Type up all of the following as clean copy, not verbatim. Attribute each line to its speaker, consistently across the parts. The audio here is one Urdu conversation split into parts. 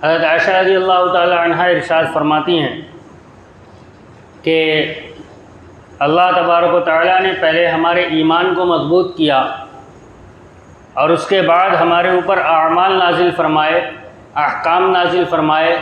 Speaker 1: حضرت عائشہ رضی اللہ تعالی عنہا ارشاد فرماتی ہیں کہ اللہ تبارک و تعالیٰ نے پہلے ہمارے ایمان کو مضبوط کیا اور اس کے بعد ہمارے اوپر اعمال نازل فرمائے، احکام نازل فرمائے۔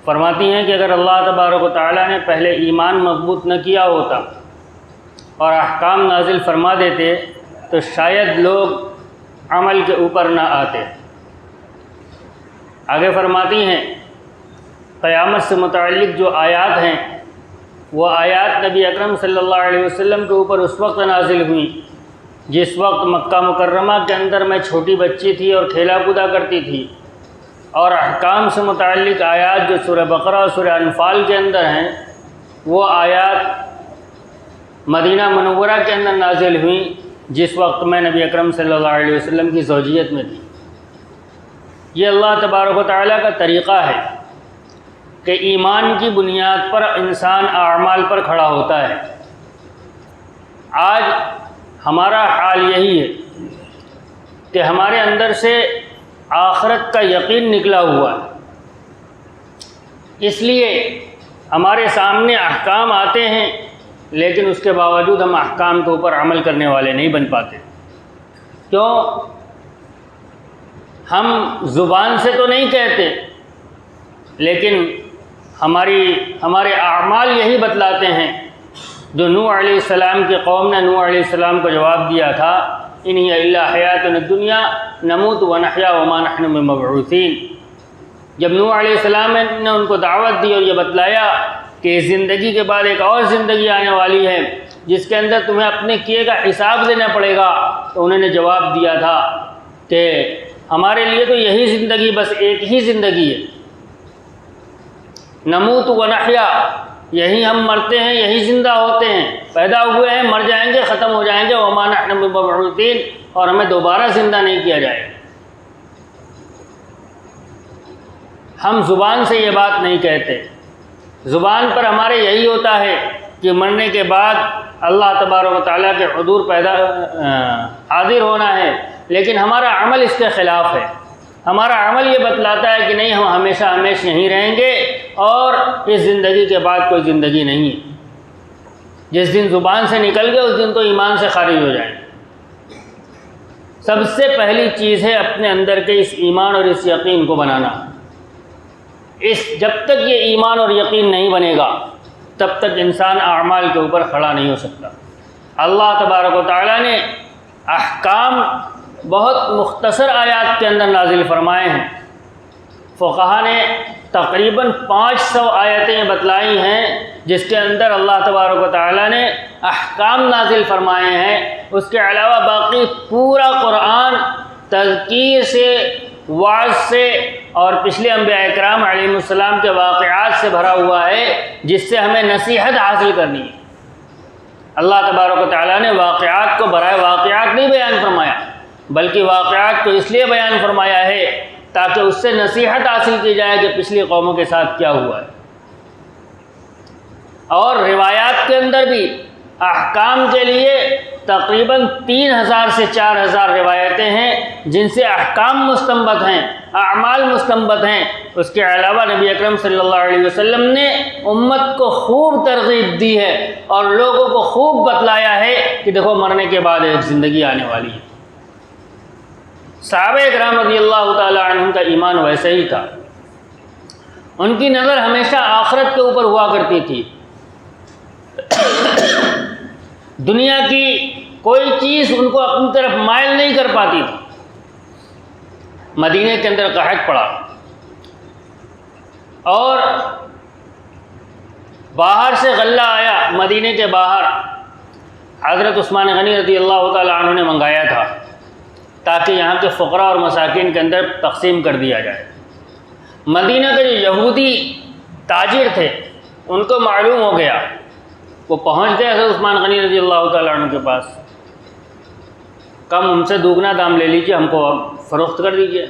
Speaker 1: فرماتی ہیں کہ اگر اللہ تبارک و تعالیٰ نے پہلے ایمان مضبوط نہ کیا ہوتا اور احکام نازل فرما دیتے تو شاید لوگ عمل کے اوپر نہ آتے۔ آگے فرماتی ہیں قیامت سے متعلق جو آیات ہیں وہ آیات نبی اکرم صلی اللہ علیہ وسلم کے اوپر اس وقت نازل ہوئیں جس وقت مکہ مکرمہ کے اندر میں چھوٹی بچی تھی اور کھیلا کودا کرتی تھی، اور احکام سے متعلق آیات جو سورہ بقرہ اور سورہ انفال کے اندر ہیں وہ آیات مدینہ منورہ کے اندر نازل ہوئیں جس وقت میں نبی اکرم صلی اللہ علیہ وسلم کی زوجیت میں تھی۔ یہ اللہ تبارک و تعالیٰ کا طریقہ ہے کہ ایمان کی بنیاد پر انسان اعمال پر کھڑا ہوتا ہے۔ آج ہمارا حال یہی ہے کہ ہمارے اندر سے آخرت کا یقین نکلا ہوا ہے، اس لیے ہمارے سامنے احکام آتے ہیں لیکن اس کے باوجود ہم احکام کے اوپر عمل کرنے والے نہیں بن پاتے۔ کیوں؟ ہم زبان سے تو نہیں کہتے لیکن ہمارے اعمال یہی بتلاتے ہیں جو نوح علیہ السلام کی قوم نے نوح علیہ السلام کو جواب دیا تھا، ان ہی الا حیاتنا الدنیا نموت ونحیا وما نحن بمبعوثین۔ جب نوح علیہ السلام نے ان کو دعوت دی اور یہ بتلایا کہ اس زندگی کے بعد ایک اور زندگی آنے والی ہے جس کے اندر تمہیں اپنے کیے کا حساب دینا پڑے گا، تو انہوں نے جواب دیا تھا کہ ہمارے لیے تو یہی زندگی، بس ایک ہی زندگی ہے، نموت ونحیا، یہی ہم مرتے ہیں یہی زندہ ہوتے ہیں، پیدا ہوئے ہیں مر جائیں گے ختم ہو جائیں گے، وما نحن بمبعوثین، اور ہمیں دوبارہ زندہ نہیں کیا جائے گا۔ ہم زبان سے یہ بات نہیں کہتے، زبان پر ہمارے یہی ہوتا ہے کہ مرنے کے بعد اللہ تبارک و تعالیٰ کے حضور حاضر ہونا ہے، لیکن ہمارا عمل اس کے خلاف ہے۔ ہمارا عمل یہ بتلاتا ہے کہ نہیں، ہم ہمیشہ ہمیشہ یہیں رہیں گے اور اس زندگی کے بعد کوئی زندگی نہیں ہے۔ جس دن زبان سے نکل گئے اس دن تو ایمان سے خارج ہو جائیں گے۔ سب سے پہلی چیز ہے اپنے اندر کے اس ایمان اور اس یقین کو بنانا۔ جب تک یہ ایمان اور یقین نہیں بنے گا تب تک انسان اعمال کے اوپر کھڑا نہیں ہو سکتا۔ اللہ تبارک و تعالیٰ نے احکام بہت مختصر آیات کے اندر نازل فرمائے ہیں۔ فقہا نے تقریباً 500 آیتیں بتلائی ہیں جس کے اندر اللہ تبارک و تعالیٰ نے احکام نازل فرمائے ہیں۔ اس کے علاوہ باقی پورا قرآن تذکیر سے، وعظ سے اور پچھلے انبیاء اکرام علیہ السلام کے واقعات سے بھرا ہوا ہے جس سے ہمیں نصیحت حاصل کرنی ہے۔ اللہ تبارک و تعالیٰ نے واقعات کو برائے واقعات نہیں بیان فرمایا بلکہ واقعات کو اس لیے بیان فرمایا ہے تاکہ اس سے نصیحت حاصل کی جائے کہ پچھلی قوموں کے ساتھ کیا ہوا ہے۔ اور روایات کے اندر بھی احکام کے لیے تقریباً 3000 سے 4000 روایتیں ہیں جن سے احکام مستنبط ہیں، اعمال مستنبط ہیں۔ اس کے علاوہ نبی اکرم صلی اللہ علیہ وسلم نے امت کو خوب ترغیب دی ہے اور لوگوں کو خوب بتلایا ہے کہ دیکھو مرنے کے بعد ایک زندگی آنے والی ہے۔ صحابہ اکرام رضی اللہ تعالی عنہم کا ایمان ویسے ہی تھا، ان کی نظر ہمیشہ آخرت کے اوپر ہوا کرتی تھی۔ دنیا کی کوئی چیز ان کو اپنی طرف مائل نہیں کر پاتی تھی۔ مدینے کے اندر قحط پڑا اور باہر سے غلہ آیا، مدینے کے باہر حضرت عثمان غنی رضی اللہ تعالی عنہ نے منگایا تھا تاکہ یہاں کے فقراء اور مساکین کے اندر تقسیم کر دیا جائے۔ مدینہ کے جو یہودی تاجر تھے ان کو معلوم ہو گیا، وہ پہنچ گئے حضرت عثمان غنی رضی اللہ تعالیٰ عنہ کے پاس، کم ہم سے دوگنا دام لے لیجیے، ہم کو فروخت کر دیجیے۔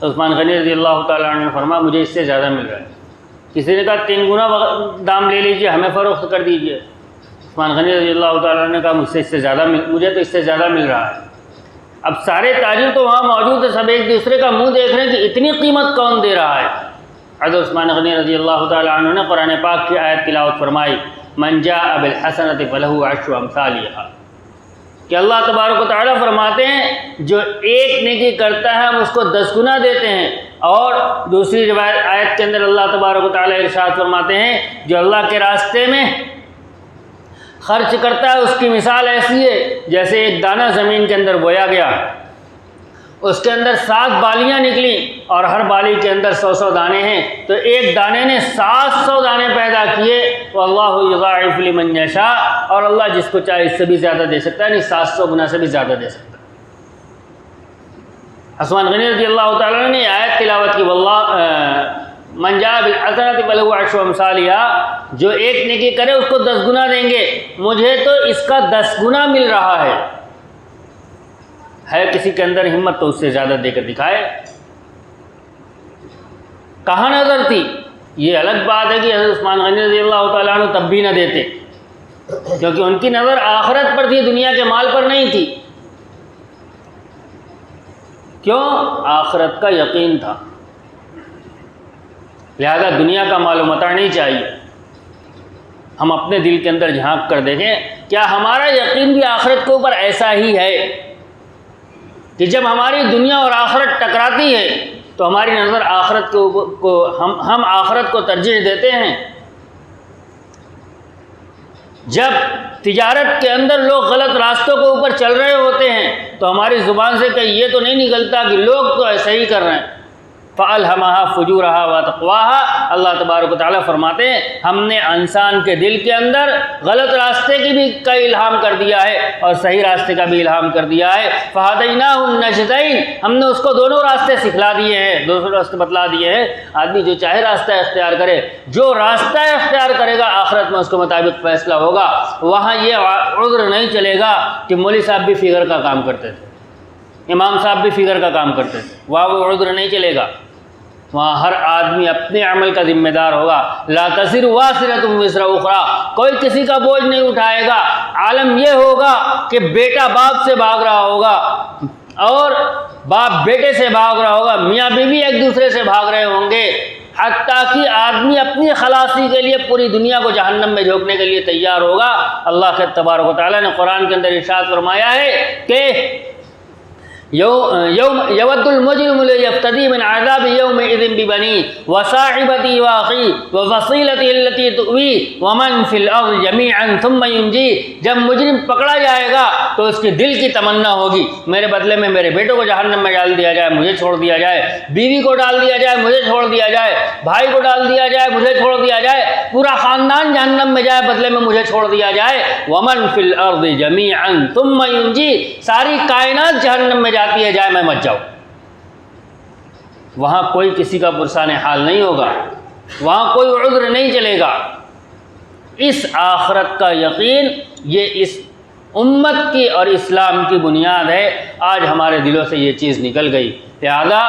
Speaker 1: عثمان غنی رضی اللہ تعالیٰ عنہ نے فرمایا مجھے اس سے زیادہ مل رہا ہے۔ کسی نے کہا 3 گنا دام لے لیجیے، ہمیں فروخت کر دیجیے۔ عثمان غنی رضی اللہ تعالیٰ عنہ نے کہا مجھے تو اس سے زیادہ مل رہا ہے۔ اب سارے تاجر تو وہاں موجود ہیں، سب ایک دوسرے کا منہ دیکھ رہے ہیں کہ اتنی قیمت کون دے رہا ہے۔ حضرت عثمان غنی رضی اللہ تعالیٰ عنہ نے قرآن پاک کی آیت تلاوت فرمائی، من جاء بالحسنۃ فلہ عشر امثالھا، کہ اللہ تبارک و تعالیٰ فرماتے ہیں جو ایک نیکی کرتا ہے ہم اس کو 10 گنا دیتے ہیں۔ اور دوسری روایت آیت کے اندر اللہ تبارک و تعالیٰ ارشاد فرماتے ہیں جو اللہ کے راستے میں خرچ کرتا ہے اس کی مثال ایسی ہے جیسے ایک دانہ زمین کے اندر بویا گیا، اس کے اندر 7 بالیاں نکلیں اور ہر بالی کے اندر 100 دانے ہیں، تو ایک دانے نے 700 دانے پیدا کیے۔ واللہ یضاعف لمن یشاء، اور اللہ جس کو چاہے اس سے بھی زیادہ دے سکتا ہے، یعنی 700 گنا سے بھی زیادہ دے سکتا ہے۔ عثمان غنی رضی اللہ تعالیٰ نے آیت تلاوت کی، واللہ من جاء بالحسنۃ فلہ عشر امثالھا، جو ایک نیکی کرے اس کو 10 گنا دیں گے، مجھے تو اس کا 10 گنا مل رہا ہے کسی کے اندر ہمت تو اس سے زیادہ دے کر دکھائے۔ کہاں نظر تھی؟ یہ الگ بات ہے کہ حضرت عثمان غنی رضی اللہ تعالیٰ عنہ تب بھی نہ دیتے، کیونکہ ان کی نظر آخرت پر تھی، دنیا کے مال پر نہیں تھی۔ کیوں؟ آخرت کا یقین تھا، لہذا دنیا کا مال و متاع نہیں چاہیے۔ ہم اپنے دل کے اندر جھانک کر دیکھیں، کیا ہمارا یقین بھی آخرت کے اوپر ایسا ہی ہے کہ جب ہماری دنیا اور آخرت ٹکراتی ہے تو ہماری نظر آخرت کے اوپر کو ہم آخرت کو ترجیح دیتے ہیں؟ جب تجارت کے اندر لوگ غلط راستوں کے اوپر چل رہے ہوتے ہیں تو ہماری زبان سے کہیں یہ تو نہیں نکلتا کہ لوگ تو ایسا ہی کر رہے ہیں۔ فَأَلْهَمَهَا فُجُورَهَا وَتَقْوَاهَا، اللہ تبارک و تعالیٰ فرماتے ہیں ہم نے انسان کے دل کے اندر غلط راستے کی بھی کا الہام کر دیا ہے اور صحیح راستے کا بھی الہام کر دیا ہے۔ فَهَدَيْنَاهُ النَّجْدَيْنِ، ہم نے اس کو دونوں راستے سکھلا دیے ہیں، دونوں راستے بتلا دیے ہیں۔ آدمی جو چاہے راستہ اختیار کرے، جو راستہ اختیار کرے گا آخرت میں اس کے مطابق فیصلہ ہوگا۔ وہاں یہ عذر نہیں چلے گا کہ مولوی صاحب بھی فگر کا کام کرتے تھے، امام صاحب بھی فگر کا کام کرتے تھے، وہاں وہ عذر نہیں چلے گا۔ وہاں ہر آدمی اپنے عمل کا ذمہ دار ہوگا۔ لا تزر وازرۃ وزر اخری، کوئی کسی کا بوجھ نہیں اٹھائے گا۔ عالم یہ ہوگا کہ بیٹا باپ سے بھاگ رہا ہوگا اور باپ بیٹے سے بھاگ رہا ہوگا، میاں بیوی ایک دوسرے سے بھاگ رہے ہوں گے، حتیٰ کہ آدمی اپنی خلاصی کے لیے پوری دنیا کو جہنم میں جھونکنے کے لیے تیار ہوگا۔ اللہ کے تبارک و تعالیٰ نے قرآن کے اندر ارشاد فرمایا ہے کہ یود المجرم لیفتدی من عذاب یومئذ ببنیہ وصاحبتہ واخیہ وفصیلتہ التی تؤویہ ومن فی الارض جمیعا ثم ینجیہ، جب مجرم پکڑا جائے گا تو اس کے دل کی تمنا ہوگی میرے بدلے میں میرے بیٹوں کو جہنم میں ڈال دیا جائے، مجھے چھوڑ دیا جائے، بیوی کو ڈال دیا جائے، مجھے چھوڑ دیا جائے، بھائی کو ڈال دیا جائے، مجھے چھوڑ دیا جائے، پورا خاندان جہنم میں جائے، بدلے میں مجھے چھوڑ دیا جائے۔ ومن فی الارض جمیعا ثم ینجیہ، ساری کائنات جہنم میں جاتی ہے، جائے میں مت جاؤں۔ وہاں کوئی کسی کا پرسان حال نہیں ہوگا، وہاں کوئی عذر نہیں چلے گا۔ اس آخرت کا یقین یہ اس امت کی اور اسلام کی بنیاد ہے۔ آج ہمارے دلوں سے یہ چیز نکل گئی، لہذا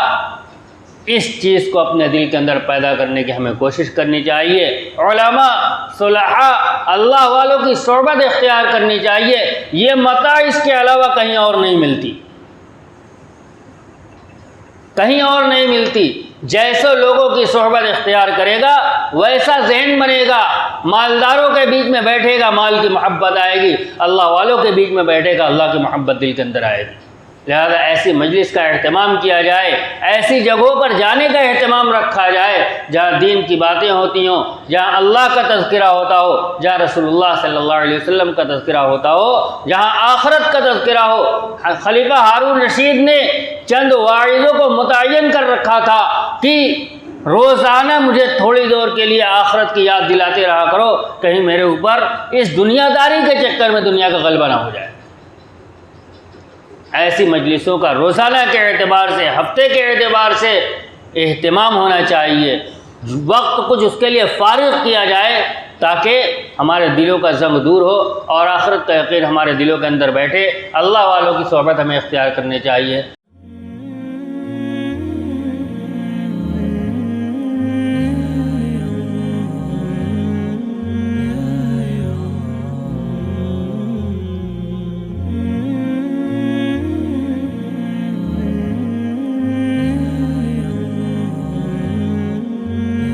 Speaker 1: اس چیز کو اپنے دل کے اندر پیدا کرنے کی ہمیں کوشش کرنی چاہیے۔ علماء، صلحاء، اللہ والوں کی صحبت اختیار کرنی چاہیے۔ یہ متاع اس کے علاوہ کہیں اور نہیں ملتی، کہیں اور نہیں ملتی۔ جیسے لوگوں کی صحبت اختیار کرے گا ویسا ذہن بنے گا۔ مالداروں کے بیچ میں بیٹھے گا، مال کی محبت آئے گی، اللہ والوں کے بیچ میں بیٹھے گا، اللہ کی محبت دل کے اندر آئے گی۔ لہذا ایسی مجلس کا اہتمام کیا جائے، ایسی جگہوں پر جانے کا اہتمام رکھا جائے جہاں دین کی باتیں ہوتی ہوں، جہاں اللہ کا تذکرہ ہوتا ہو، جہاں رسول اللہ صلی اللہ علیہ وسلم کا تذکرہ ہوتا ہو، جہاں آخرت کا تذکرہ ہو۔ خلیفہ ہارون رشید نے چند واعظوں کو متعین کر رکھا تھا کہ روزانہ مجھے تھوڑی دور کے لیے آخرت کی یاد دلاتے رہا کرو، کہیں میرے اوپر اس دنیا داری کے چکر میں دنیا کا غلبہ نہ ہو جائے۔ ایسی مجلسوں کا روزانہ کے اعتبار سے، ہفتے کے اعتبار سے اہتمام ہونا چاہیے، وقت کچھ اس کے لیے فارغ کیا جائے تاکہ ہمارے دلوں کا ضم دور ہو اور آخرت کا یقین ہمارے دلوں کے اندر بیٹھے۔ اللہ والوں کی صحبت ہمیں اختیار کرنی چاہیے۔